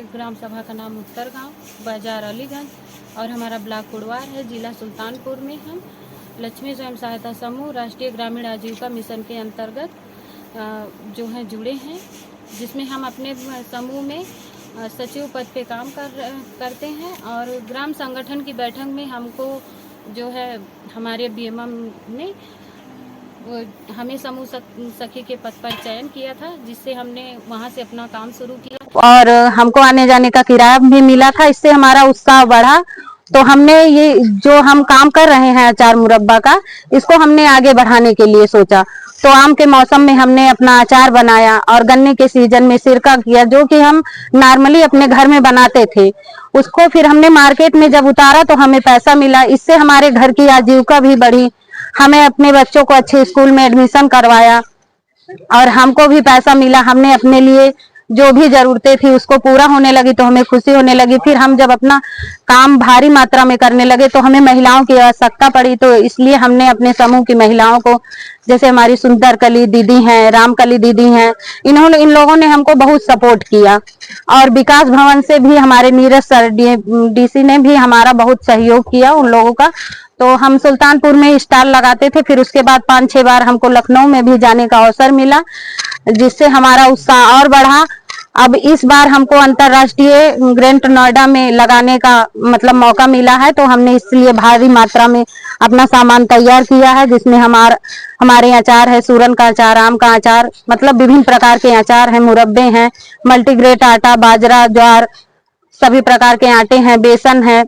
ग्राम सभा का नाम उत्तर गांव, बाजार अलीगंज, और हमारा ब्लॉक कुड़वार है, जिला सुल्तानपुर में। हम लक्ष्मी स्वयं सहायता समूह राष्ट्रीय ग्रामीण आजीविका मिशन के अंतर्गत जो है जुड़े हैं, जिसमें हम अपने समूह में सचिव पद पे काम करते हैं। और ग्राम संगठन की बैठक में हमको जो है हमारे बीएमएम ने हमें समूह सखी के पद पर चयन किया था, जिससे हमने वहां से अपना काम शुरू किया और हमको आने जाने का किराया भी मिला था। इससे हमारा उत्साह बढ़ा। तो हमने ये जो हम काम कर रहे हैं अचार मुरब्बा का, इसको हमने आगे बढ़ाने के लिए सोचा। तो आम के मौसम में हमने अपना अचार बनाया और गन्ने के सीजन में सिरका किया, जो कि हम नॉर्मली अपने घर में बनाते थे। उसको फिर हमने मार्केट में जब उतारा तो हमें पैसा मिला। इससे हमारे घर की आजीविका भी बढ़ी। हमें अपने बच्चों को अच्छे स्कूल में एडमिशन करवाया और हमको भी पैसा मिला। हमने अपने लिए जो भी जरूरतें थी उसको पूरा होने लगी तो हमें खुशी होने लगी। फिर हम जब अपना काम भारी मात्रा में करने लगे तो हमें महिलाओं की आवश्यकता पड़ी। तो इसलिए हमने अपने समूह की महिलाओं को, जैसे हमारी सुंदर कली दीदी हैं, रामकली दीदी हैं, इन लोगों ने हमको बहुत सपोर्ट किया। और विकास भवन से भी हमारे नीरज सर डीसी ने भी हमारा बहुत सहयोग किया उन लोगों का। तो हम सुल्तानपुर में स्टॉल लगाते थे। फिर उसके बाद 5-6 बार हमको लखनऊ में भी जाने का अवसर मिला, जिससे हमारा उत्साह और बढ़ा। अब इस बार हमको अंतरराष्ट्रीय ग्रेट नोएडा में लगाने का मतलब मौका मिला है, तो हमने इसलिए भारी मात्रा में अपना सामान तैयार किया है, जिसमें हमारे अचार है, सूरन का अचार, आम का अचार, मतलब विभिन्न प्रकार के अचार हैं, मुरब्बे हैं, मल्टीग्रेट आटा, बाजरा, ज्वार, सभी प्रकार के आटे हैं, बेसन है,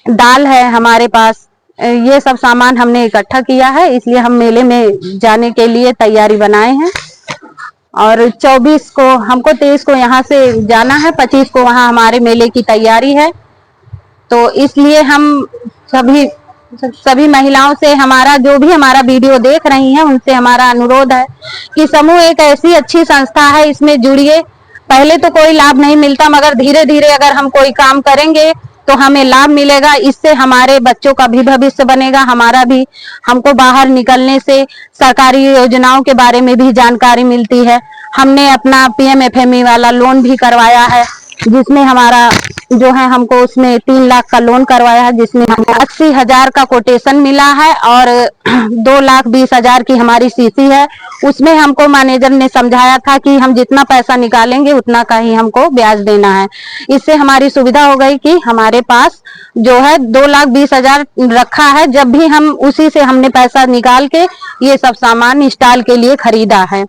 दाल है हमारे पास। ये सब सामान हमने इकट्ठा किया है, इसलिए हम मेले में जाने के लिए तैयारी बनाए हैं। और 24 को हमको 23 को यहाँ से जाना है, 25 को वहाँ हमारे मेले की तैयारी है। तो इसलिए हम सभी महिलाओं से, हमारा जो भी हमारा वीडियो देख रही हैं, उनसे हमारा अनुरोध है कि समूह एक ऐसी अच्छी संस्था है, इसमें जुड़िए। पहले तो कोई लाभ नहीं मिलता, मगर धीरे धीरे अगर हम कोई काम करेंगे तो हमें लाभ मिलेगा। इससे हमारे बच्चों का भी भविष्य बनेगा, हमारा भी। हमको बाहर निकलने से सरकारी योजनाओं के बारे में भी जानकारी मिलती है। हमने अपना पीएमएफएमई वाला लोन भी करवाया है, जिसमें हमारा जो है हमको उसमें 3 लाख का लोन करवाया है, जिसमें हमको 80,000 का कोटेशन मिला है और 2,20,000 की हमारी सीसी है। उसमें हमको मैनेजर ने समझाया था कि हम जितना पैसा निकालेंगे उतना का ही हमको ब्याज देना है। इससे हमारी सुविधा हो गई कि हमारे पास जो है 2,20,000 रखा है। जब भी हम उसी से हमने पैसा निकाल के ये सब सामान स्टॉल के लिए खरीदा है।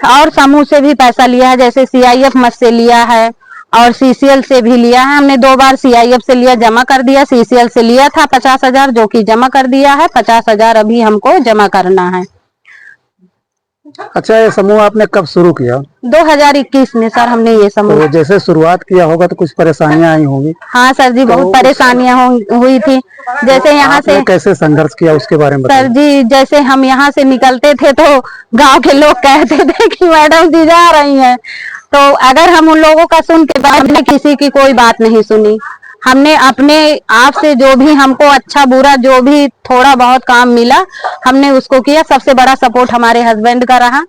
और समूह से भी पैसा लिया है, जैसे CIF मत से लिया है और CCL से भी लिया है। हमने 2 बार CIF से लिया, जमा कर दिया। CCL से लिया था 50,000, जो कि जमा कर दिया है। 50,000 अभी हमको जमा करना है। अच्छा, ये समूह आपने कब शुरू किया? 2021 में सर हमने ये समूह। तो जैसे शुरुआत किया होगा तो कुछ परेशानियां आई होंगी? हाँ सर जी, बहुत परेशानियां हुई थी। जैसे यहाँ से कैसे संघर्ष किया उसके बारे में सर जी, जैसे हम यहाँ से निकलते थे तो गांव के लोग कहते थे कि मैडम जी जा रही हैं। तो अगर हम उन लोगों का सुन के बाद हमने किसी की कोई बात नहीं सुनी। हमने अपने आप से जो भी हमको अच्छा बुरा जो भी थोड़ा बहुत काम मिला, हमने उसको किया। सबसे बड़ा सपोर्ट हमारे हस्बैंड का रहा,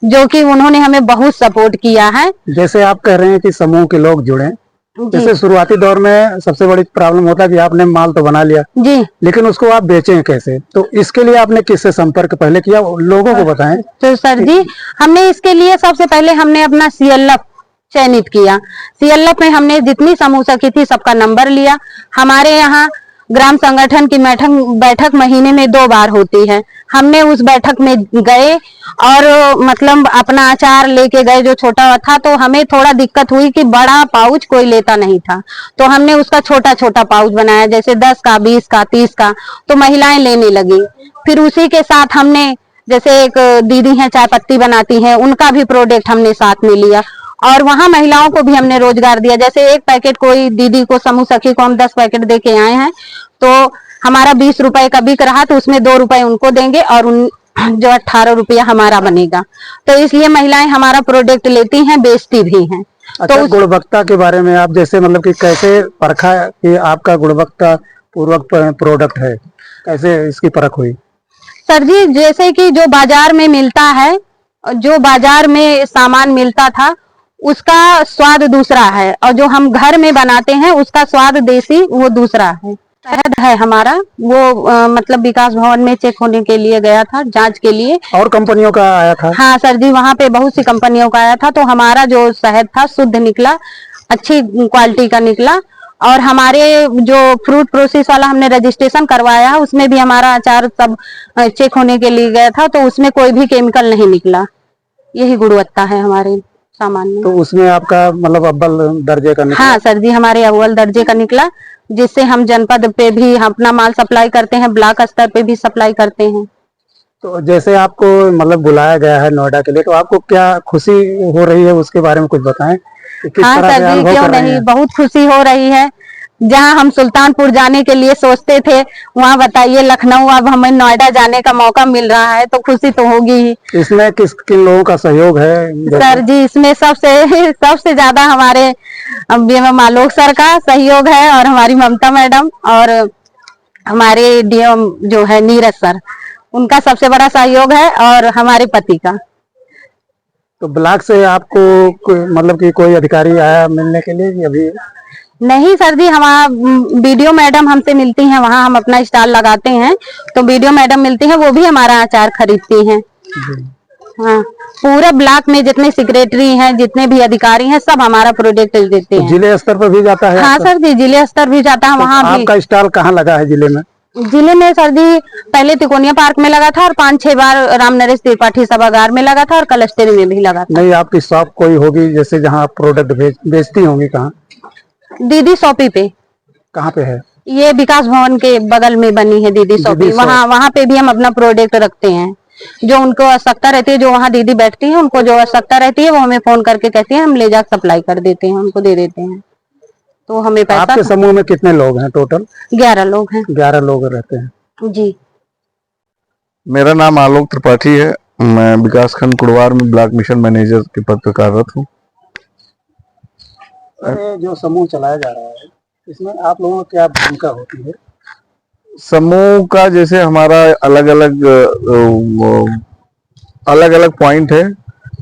जो कि उन्होंने हमें बहुत सपोर्ट किया है। जैसे आप कह रहे हैं कि समूह के लोग जुड़े, जैसे शुरुआती दौर में सबसे बड़ी प्रॉब्लम होता है कि आपने माल तो बना लिया जी, लेकिन उसको आप बेचें कैसे? तो इसके लिए आपने किससे संपर्क पहले किया, लोगों को बताएं। तो सर जी, हमने इसके लिए सबसे पहले हमने अपना CLF चयनित किया। CLF में हमने जितनी समूह सखी थी सबका नंबर लिया। हमारे यहाँ ग्राम संगठन की बैठक महीने में 2 बार होती है। हमने उस बैठक में गए और मतलब अपना अचार लेके गए जो छोटा था। तो हमें थोड़ा दिक्कत हुई कि बड़ा पाउच कोई लेता नहीं था, तो हमने उसका छोटा छोटा पाउच बनाया, जैसे 10 का, 20 का, 30 का। तो महिलाएं लेने लगी। फिर उसी के साथ हमने, जैसे एक दीदी हैं चाय पत्ती बनाती हैं, उनका भी प्रोडक्ट हमने साथ में लिया और वहां महिलाओं को भी हमने रोजगार दिया। जैसे एक पैकेट कोई दीदी को, समूह सखी को हम 10 पैकेट दे के आए हैं, तो हमारा 20 रुपए का बिक रहा, तो उसमें 2 रुपए उनको देंगे और जो 18 रुपया हमारा बनेगा। तो इसलिए महिलाएं हमारा प्रोडक्ट लेती हैं, बेचती भी हैं। अच्छा, तो गुणवत्ता के बारे में आप जैसे मतलब कि कैसे परखा कि आपका गुणवत्ता पूर्वक प्रोडक्ट है, कैसे इसकी परख हुई? सर जी, जैसे कि जो बाजार में मिलता है, जो बाजार में सामान मिलता था उसका स्वाद दूसरा है, और जो हम घर में बनाते हैं उसका स्वाद देसी वो दूसरा है। शहद है हमारा, वो मतलब विकास भवन में चेक होने के लिए गया था, जांच के लिए। और कंपनियों का आया था? हाँ सर जी, वहाँ पे बहुत सी कंपनियों का आया था, तो हमारा जो शहद था शुद्ध निकला, अच्छी क्वालिटी का निकला। और हमारे जो फ्रूट प्रोसेस वाला हमने रजिस्ट्रेशन करवाया, उसमें भी हमारा अचार सब चेक होने के लिए गया था, तो उसमें कोई भी केमिकल नहीं निकला। यही गुणवत्ता है हमारे सामान में। तो उसमें आपका मतलब अव्वल दर्जे का निकला? हाँ सर जी, हमारे अव्वल दर्जे का निकला, जिससे हम जनपद पे भी अपना माल सप्लाई करते हैं, ब्लॉक स्तर पे भी सप्लाई करते हैं। तो जैसे आपको मतलब बुलाया गया है नोएडा के लिए, तो आपको क्या खुशी हो रही है उसके बारे में कुछ बताएं कि किस हाँ तरह सर से जी, अनुभव क्यों कर रहे नहीं, हैं? बहुत खुशी हो रही है। जहाँ हम सुल्तानपुर जाने के लिए सोचते थे, वहाँ बताइए लखनऊ, अब हमें नोएडा जाने का मौका मिल रहा है, तो खुशी तो होगी ही। इसमें किन लोगों का सहयोग है? सर जी, इसमें सबसे ज्यादा हमारे बीएमएम आलोक सर का सहयोग है, और हमारी ममता मैडम, और हमारे डीएम जो है नीरज सर, उनका सबसे बड़ा सहयोग है, और हमारे पति का। तो ब्लॉक से आपको मतलब कि कोई अधिकारी आया मिलने के लिए कि अभी? नहीं सर जी, हमारा वीडियो मैडम हमसे मिलती हैं, वहाँ हम अपना स्टॉल लगाते हैं, तो वीडियो मैडम मिलती हैं, वो भी हमारा अचार खरीदती हैं। हाँ, पूरे ब्लॉक में जितने सेक्रेटरी हैं, जितने भी अधिकारी हैं, सब हमारा प्रोडक्ट देते हैं। जिले स्तर पर भी जाता है? हाँ सर जी, जिले स्तर भी जाता है, तो वहाँ भी। आपका स्टॉल कहाँ लगा है जिले में? जिले में सर जी, पहले तिकोनिया पार्क में लगा था, और 5-6 बार राम नरेश त्रिपाठी सभागार में लगा था, और कलस्टेरी में भी लगा था। नहीं, आपकी शॉप कोई होगी जैसे जहाँ आप प्रोडक्ट बेचती होंगी? कहाँ? दीदी शॉपी पे। कहाँ पे है? ये विकास भवन के बगल में बनी है दीदी शॉपी, वहाँ पे भी हम अपना प्रोडक्ट रखते हैं। जो उनको आवश्यकता रहती है, जो वहाँ दीदी बैठती है, उनको जो आवश्यकता रहती है, वो हमें फोन करके कहती है, हम ले जाकर सप्लाई कर देते हैं, उनको दे देते हैं, तो हमें पैसा। आपके समूह में कितने लोग हैं टोटल? 11 लोग हैं। 11 लोग रहते हैं जी। मेरा नाम आलोक त्रिपाठी है, मैं विकासखंड कुड़वार में ब्लॉक मिशन मैनेजर के पद पर कार्यरत हूँ। अरे जो समूह चलाया जा रहा है, इसमें आप लोगों की क्या भूमिका होती है? समूह का जैसे हमारा अलग अलग पॉइंट है,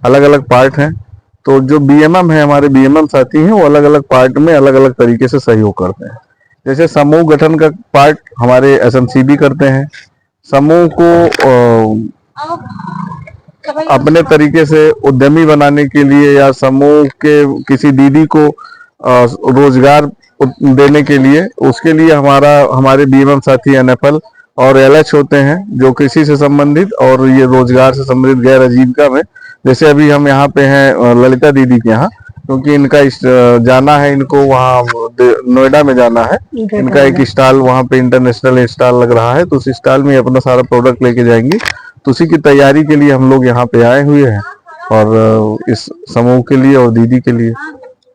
अलग अलग पार्ट हैं, तो जो बीएमएम है, हमारे बीएमएम साथी हैं, वो अलग अलग पार्ट में अलग अलग तरीके से सहयोग करते हैं। जैसे समूह गठन का पार्ट हमारे एसएमसीबी करते हैं। समूह को अपने तरीके से उद्यमी बनाने के लिए, या समूह के किसी दीदी को रोजगार देने के लिए, उसके लिए हमारे बीएमएम साथी एनएफएल और एलएच होते हैं, जो कृषि से संबंधित और ये रोजगार से संबंधित गैर आजीविका में। जैसे अभी हम यहाँ पे हैं ललिता दीदी के यहाँ, क्योंकि इनका जाना है, इनको वहाँ नोएडा में जाना है, इनका एक स्टॉल वहाँ पे इंटरनेशनल स्टॉल लग रहा है, तो उस स्टॉल में अपना सारा प्रोडक्ट लेके जाएंगे। तो उसी की तैयारी के लिए हम लोग यहाँ पे आए हुए हैं, और इस समूह के लिए और दीदी के लिए।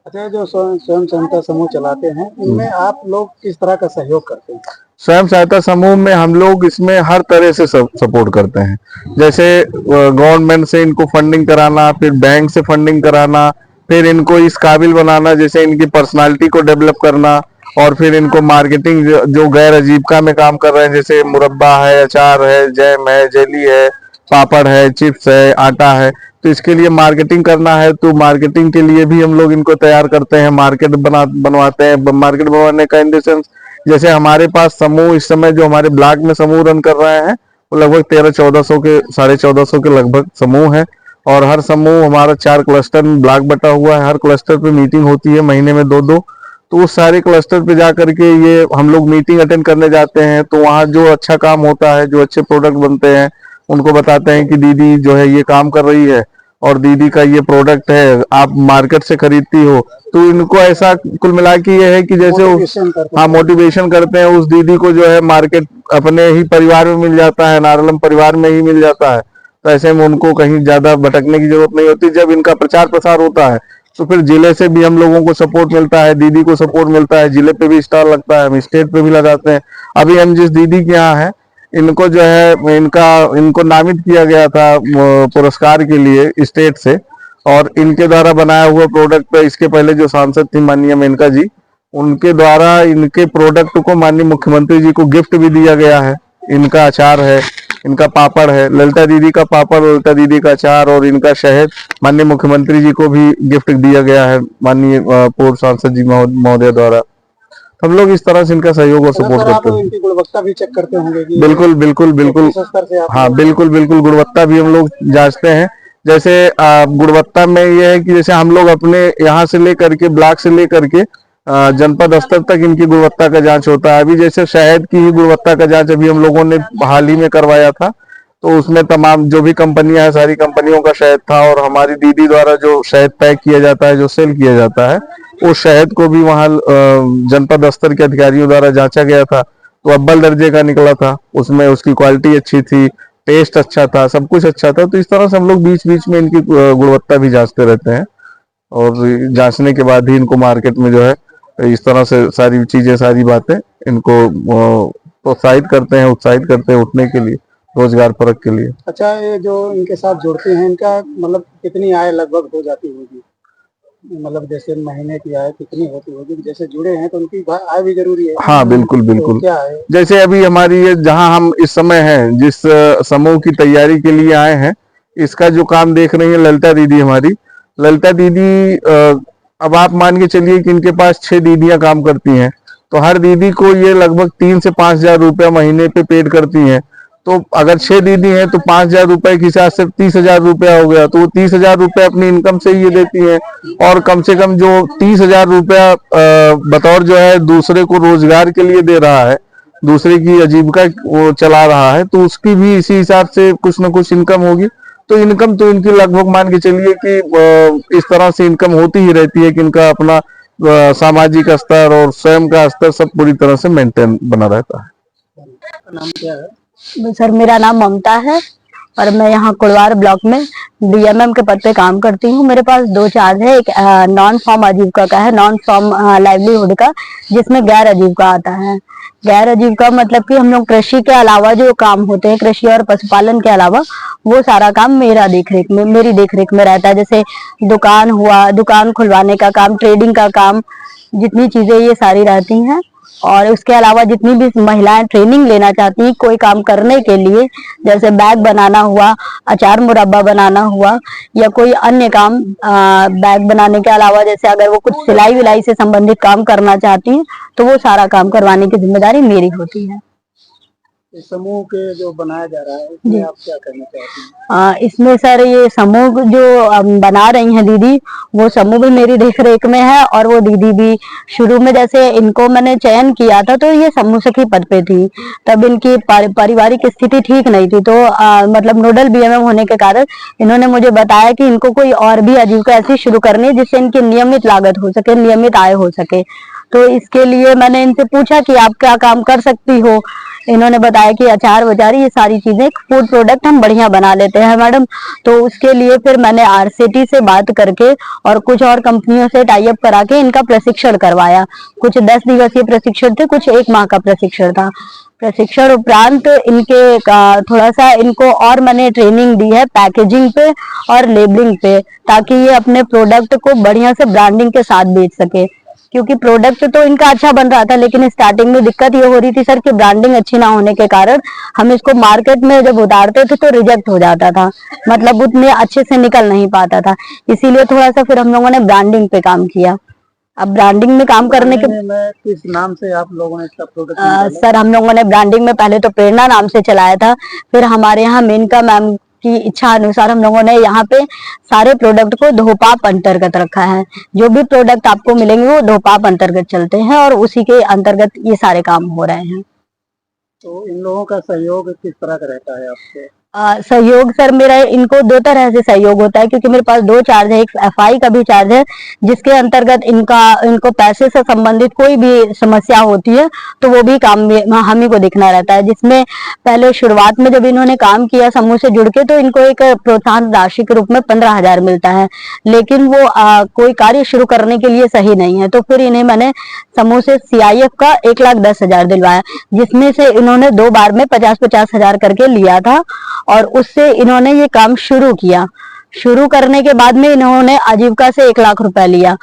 अच्छा, जो स्वयं सहायता समूह चलाते हैं, इनमें आप लोग किस तरह का सहयोग करते हैं? स्वयं सहायता समूह में हम लोग इसमें हर तरह से सपोर्ट करते हैं। जैसे गवर्नमेंट से इनको फंडिंग कराना, फिर बैंक से फंडिंग कराना, फिर इनको इस काबिल बनाना, जैसे इनकी पर्सनालिटी को डेवलप करना, और फिर इनको मार्केटिंग, जो गैर आजीविका में काम कर रहे हैं, जैसे मुरब्बा है, अचार है, जैम है, जेली है, पापड़ है, चिप्स है, आटा है, तो इसके लिए मार्केटिंग करना है, तो मार्केटिंग के लिए भी हम लोग इनको तैयार करते हैं, मार्केट बनवाते हैं। मार्केट बनवाने का इन द सेंस, जैसे हमारे पास समूह इस समय जो हमारे ब्लॉक में समूह रन कर रहे हैं, वो लगभग 1300-1400 के 1450 के लगभग समूह है, और हर समूह हमारा 4 क्लस्टर में ब्लॉक बटा हुआ है। हर क्लस्टर पे मीटिंग होती है महीने में 2-2, तो उस सारे क्लस्टर पे जा करके ये हम लोग मीटिंग अटेंड करने जाते हैं, तो वहाँ जो अच्छा काम होता है, जो अच्छे प्रोडक्ट बनते हैं, उनको बताते हैं कि दीदी जो है ये काम कर रही है, और दीदी का ये प्रोडक्ट है, आप मार्केट से खरीदती हो। तो इनको ऐसा कुल मिला के ये है कि जैसे मोटिवेशन करते हैं, उस दीदी को जो है मार्केट अपने ही परिवार में मिल जाता है, नारलम परिवार में ही मिल जाता है, तो ऐसे में उनको कहीं ज्यादा भटकने की जरूरत नहीं होती। जब इनका प्रचार प्रसार होता है, तो फिर जिले से भी हम लोगों को सपोर्ट मिलता है, दीदी को सपोर्ट मिलता है, जिले पे भी स्टॉल लगता है, हम स्टेट पे भी लगाते हैं। अभी हम जिस दीदी के यहाँ है, इनको जो है इनको नामित किया गया था पुरस्कार के लिए स्टेट से, और इनके द्वारा बनाया हुआ प्रोडक्ट पे, इसके पहले जो सांसद थी माननीय मेनका जी, उनके द्वारा इनके प्रोडक्ट को माननीय मुख्यमंत्री जी को गिफ्ट भी दिया गया है। इनका अचार है, इनका पापड़ है, ललिता दीदी का पापड़, ललिता दीदी का अचार और इनका शहद माननीय मुख्यमंत्री जी को भी गिफ्ट दिया गया है माननीय पूर्व सांसद जी महोदय द्वारा। हम लोग इस तरह से इनका सहयोग और सपोर्ट सर, आप करते हैं। इनकी गुणवत्ता भी चेक करते होंगे कि बिल्कुल बिल्कुल बिल्कुल, किस स्तर से आप हाँ बिल्कुल बिल्कुल, गुणवत्ता भी हम लोग जांचते हैं। जैसे गुणवत्ता में ये है कि जैसे हम लोग अपने यहाँ से लेकर के ब्लॉक से लेकर के जनपद स्तर तक इनकी गुणवत्ता का जांच होता है। अभी जैसे शहद की ही गुणवत्ता का जांच अभी हम लोगों ने हाल ही में करवाया था, तो उसमें तमाम जो भी कंपनियां हैं सारी कंपनियों का शहद था, और हमारी दीदी द्वारा जो शहद पैक किया जाता है, जो सेल किया जाता है, उस शहद को भी वहाँ जनपद स्तर के अधिकारियों द्वारा जांचा गया था, तो अव्वल दर्जे का निकला था। उसमें उसकी क्वालिटी अच्छी थी, टेस्ट अच्छा था, सब कुछ अच्छा था। तो इस तरह से हम लोग बीच बीच में इनकी गुणवत्ता भी जांचते रहते हैं, और जांचने के बाद ही इनको मार्केट में जो है इस तरह से सारी चीजें, सारी बातें इनको प्रोत्साहित करते हैं, उत्साहित करते हैं उठने के लिए, रोजगार परक के लिए। अच्छा, ये जो इनके साथ जुड़ते हैं, इनका मतलब कितनी आय लगभग हो जाती होगी? मतलब जैसे महीने की आय कितनी होती होगी? जैसे जुड़े हैं तो उनकी आय भी जरूरी है। हाँ बिल्कुल बिल्कुल, तो क्या है? जैसे अभी हमारी ये जहाँ हम इस समय हैं, जिस समूह की तैयारी के लिए आए हैं, इसका जो काम देख रही है ललिता दीदी हमारी, ललिता दीदी अब आप मान के चलिए कि इनके पास 6 दीदियां काम करती हैं, तो हर दीदी को ये लगभग 3 से 5 हजार रुपया महीने पे पेड करती हैं। तो अगर 6 दीदी हैं तो 5 हजार रुपए के हिसाब से 30 हजार रुपया हो गया, तो वो 30 हजार रुपया अपनी इनकम से ही ये देती हैं। और कम से कम जो 30 हजार रुपया बतौर जो है दूसरे को रोजगार के लिए दे रहा है, दूसरे की आजीविका वो चला रहा है, तो उसकी भी इसी हिसाब से कुछ ना कुछ इनकम होगी। तो इनकम तो इनकी लगभग मान के चलिए कि इस तरह से इनकम होती ही रहती है कि इनका अपना सामाजिक स्तर और स्वयं का स्तर सब पूरी तरह से मेंटेन बना रहता है। नाम क्या है? सर, मेरा नाम ममता है और मैं यहाँ कुड़वार ब्लॉक में डीएमएम के पद पे काम करती हूँ। मेरे पास 2 चार्ज है, एक नॉन फॉर्म आजीविका का है, नॉन फॉर्म लाइवलीहुड का, जिसमें गैर आजीविका आता है। गैर आजीविका मतलब कि हम लोग कृषि के अलावा जो काम होते हैं, कृषि और पशुपालन के अलावा, वो सारा काम मेरी देखरेख में रहता है। जैसे दुकान हुआ, दुकान खुलवाने का काम, ट्रेडिंग का काम, जितनी चीजें ये सारी रहती हैं। और उसके अलावा जितनी भी महिलाएं ट्रेनिंग लेना चाहती हैं कोई काम करने के लिए, जैसे बैग बनाना हुआ, अचार मुरब्बा बनाना हुआ, या कोई अन्य काम, बैग बनाने के अलावा जैसे अगर वो कुछ सिलाई विलाई से संबंधित काम करना चाहती हैं, तो वो सारा काम करवाने की जिम्मेदारी मेरी होती है। इस समूह के जो बनाया जा रहा है, इसमें आप क्या करना चाहती हैं? इसमें सर ये समूह जो बना रही हैं दीदी, वो समूह भी मेरी देखरेख में है। और वो दीदी भी शुरू में जैसे इनको मैंने चयन किया था तो ये समूह सखी पद पे थी, तब इनकी पारिवारिक स्थिति ठीक नहीं थी, तो मतलब नोडल बीएमएम होने के कारण इन्होंने मुझे बताया कि इनको कोई और भी आजीविका ऐसी शुरू करनी है जिससे इनकी नियमित लागत हो सके, नियमित आय हो सके। तो इसके लिए मैंने इनसे पूछा कि आप क्या काम कर सकती हो। इन्होंने बताया कि अचार वचार ये सारी चीजें, फूड प्रोडक्ट हम बढ़िया बना लेते हैं मैडम। तो उसके लिए फिर मैंने आरसीटी से बात करके और कुछ और कंपनियों से टाई अप करा के इनका प्रशिक्षण करवाया। कुछ 10 दिवसीय प्रशिक्षण थे, कुछ 1 माह का प्रशिक्षण था। प्रशिक्षण उपरांत इनके थोड़ा सा इनको और मैंने ट्रेनिंग दी है पैकेजिंग पे और लेबलिंग पे, ताकि ये अपने प्रोडक्ट को बढ़िया से ब्रांडिंग के साथ बेच सके। क्योंकि प्रोडक्ट तो इनका अच्छा बन रहा था, लेकिन स्टार्टिंग में दिक्कत ये हो रही थी सर कि ब्रांडिंग अच्छी ना होने के कारण हम इसको मार्केट में जब उतारते थे तो रिजेक्ट हो जाता था, मतलब उतने अच्छे से निकल नहीं पाता था। इसीलिए थोड़ा सा फिर हम लोगों ने ब्रांडिंग पे काम किया। अब ब्रांडिंग में काम करने के किस नाम से आप लोगों ने इसका प्रोडक्ट? सर, हम लोगों ने ब्रांडिंग में पहले तो प्रेरणा नाम से चलाया था, फिर हमारे यहाँ मेनका मैम की इच्छा अनुसार हम लोगों ने यहाँ पे सारे प्रोडक्ट को धोपाप अंतर्गत रखा है। जो भी प्रोडक्ट आपको मिलेंगे वो धोपाप अंतर्गत चलते हैं और उसी के अंतर्गत ये सारे काम हो रहे हैं। तो इन लोगों का सहयोग किस तरह का रहता है आपसे? सहयोग सर मेरा इनको 2 तरह से सहयोग होता है, क्योंकि मेरे पास 2 चार्ज है, एक एफआई का भी चार्ज है, जिसके अंतर्गत इनको पैसे से संबंधित कोई भी समस्या होती है तो वो भी काम में हम ही को देखना रहता है। जिसमें पहले शुरुआत में जब इन्होंने काम किया समूह से जुड़ के, तो इनको एक प्रोत्साहन राशि के रूप में 15,000 मिलता है, लेकिन वो कोई कार्य शुरू करने के लिए सही नहीं है। तो फिर इन्हें मैंने समूह से सीआईएफ का 1,10,000 दिलवाया, जिसमें से इन्होंने 2 बार में 50-50 हजार करके लिया था और उससे इन्होंने ये काम शुरू किया। शुरू करने के बाद में इन्होंने आजीविका से 1 लाख रुपए लिया।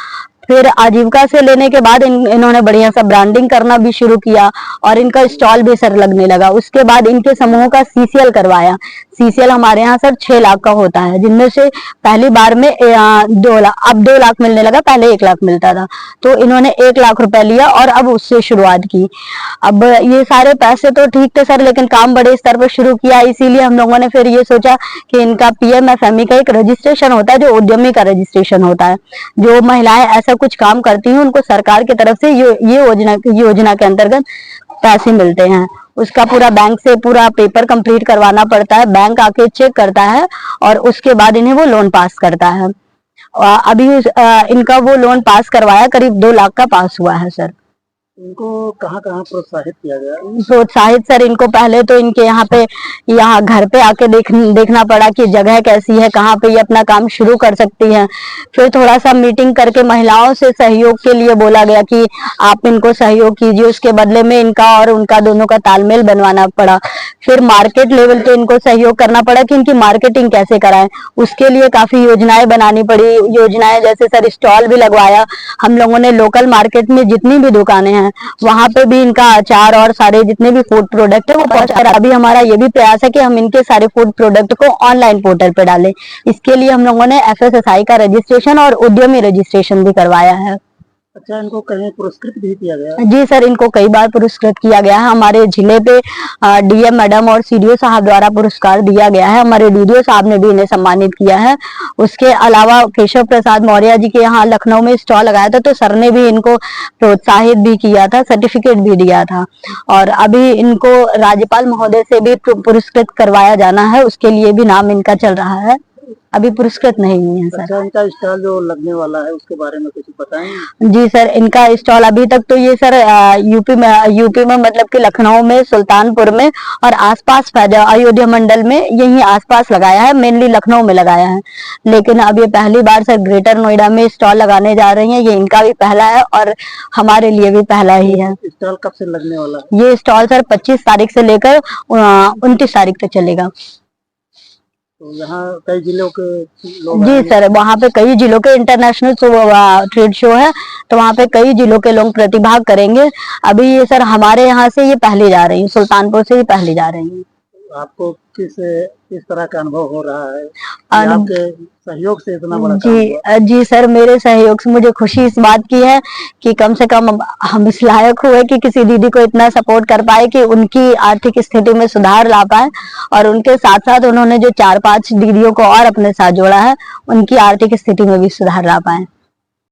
फिर आजीविका से लेने के बाद इन्होंने बढ़िया सा ब्रांडिंग करना भी शुरू किया और इनका स्टॉल भी सर लगने लगा। उसके बाद इनके समूह का सीसीएल करवाया। सीसीएल हमारे यहाँ सर 6 लाख का होता है, जिनमें से पहली बार में 2 लाख, अब 2 लाख मिलने लगा, पहले 1 लाख मिलता था। तो इन्होंने 1 लाख रुपए लिया और अब उससे शुरुआत की। अब ये सारे पैसे तो ठीक थे सर, लेकिन काम बड़े स्तर पर शुरू किया, इसीलिए हम लोगों ने फिर ये सोचा कि इनका पीएमएफएमई का एक रजिस्ट्रेशन होता है, जो उद्यमी का रजिस्ट्रेशन होता है। जो महिलाएं ऐसा कुछ काम करती हैं उनको सरकार की तरफ से ये योजना के अंतर्गत पैसे मिलते हैं। उसका पूरा बैंक से पूरा पेपर कंप्लीट करवाना पड़ता है, बैंक आके चेक करता है और उसके बाद इन्हें वो लोन पास करता है। अभी इनका वो लोन पास करवाया, करीब 2 लाख का पास हुआ है सर। इनको कहाँ कहाँ प्रोत्साहित किया गया? प्रोत्साहित सर इनको पहले तो इनके यहाँ घर पे आके देखना पड़ा कि जगह कैसी है, कहाँ पे ये अपना काम शुरू कर सकती हैं। फिर थोड़ा सा मीटिंग करके महिलाओं से सहयोग के लिए बोला गया कि आप इनको सहयोग कीजिए, उसके बदले में इनका और उनका दोनों का तालमेल बनवाना पड़ा। फिर मार्केट लेवल पे इनको सहयोग करना पड़ा कि इनकी मार्केटिंग कैसे कराएं, उसके लिए काफी योजनाएं बनानी पड़ी। योजनाएं जैसे सर स्टॉल भी लगवाया हम लोगों ने, लोकल मार्केट में जितनी भी दुकानें हैं वहां पे भी इनका अचार और सारे जितने भी फूड प्रोडक्ट है वो पहुंचा। अभी हमारा ये भी प्रयास है कि हम इनके सारे फूड प्रोडक्ट को ऑनलाइन पोर्टल पे डालें। इसके लिए हम लोगों ने एफएसएसआई का रजिस्ट्रेशन और उद्यमी रजिस्ट्रेशन भी करवाया है। अच्छा, इनको कहीं पुरस्कृत भी किया गया? जी सर, इनको कई बार पुरस्कृत किया गया है। हमारे जिले पे डीएम मैडम और सीडीओ साहब द्वारा पुरस्कार दिया गया है। हमारे डीडीओ साहब ने भी इन्हें सम्मानित किया है। उसके अलावा केशव प्रसाद मौर्य जी के यहाँ लखनऊ में स्टॉल लगाया था, तो सर ने भी इनको प्रोत्साहित भी किया था, सर्टिफिकेट भी दिया था। और अभी इनको राज्यपाल महोदय से भी पुरस्कृत करवाया जाना है, उसके लिए भी नाम इनका चल रहा है। अभी पुरस्कृत नहीं हुए हैं सर। अच्छा, इनका स्टॉल जो लगने वाला है उसके बारे में कुछ बताएं? जी सर, इनका स्टॉल अभी तक तो ये सर यूपी में मतलब कि लखनऊ में, सुल्तानपुर में और आसपास अयोध्या मंडल में यही आसपास लगाया है, मेनली लखनऊ में लगाया है। लेकिन अब ये पहली बार सर ग्रेटर नोएडा में स्टॉल लगाने जा रही हैं। ये इनका भी पहला है और हमारे लिए भी पहला ही है। स्टॉल कब से लगने वाला है? ये स्टॉल सर 25 तारीख से लेकर 29 तारीख तक चलेगा। तो यहाँ कई जिलों के लोग? जी सर, वहाँ पे कई जिलों के इंटरनेशनल ट्रेड शो है, तो वहाँ पे कई जिलों के लोग प्रतिभाग करेंगे। अभी ये सर हमारे यहाँ से ये पहले जा रही है, सुल्तानपुर से ही पहले जा रही है। आपको किस तरह का अनुभव हो रहा है कि आपके सहयोग से इतना बड़ा काम हुआ? जी सर, मेरे सहयोग से मुझे खुशी इस बात की है कि कम से कम हम इस लायक हुए कि किसी दीदी को इतना सपोर्ट कर पाए कि उनकी आर्थिक स्थिति में सुधार ला पाए, और उनके साथ साथ उन्होंने जो 4-5 दीदियों को और अपने साथ जोड़ा है, उनकी आर्थिक स्थिति में भी सुधार ला पाए।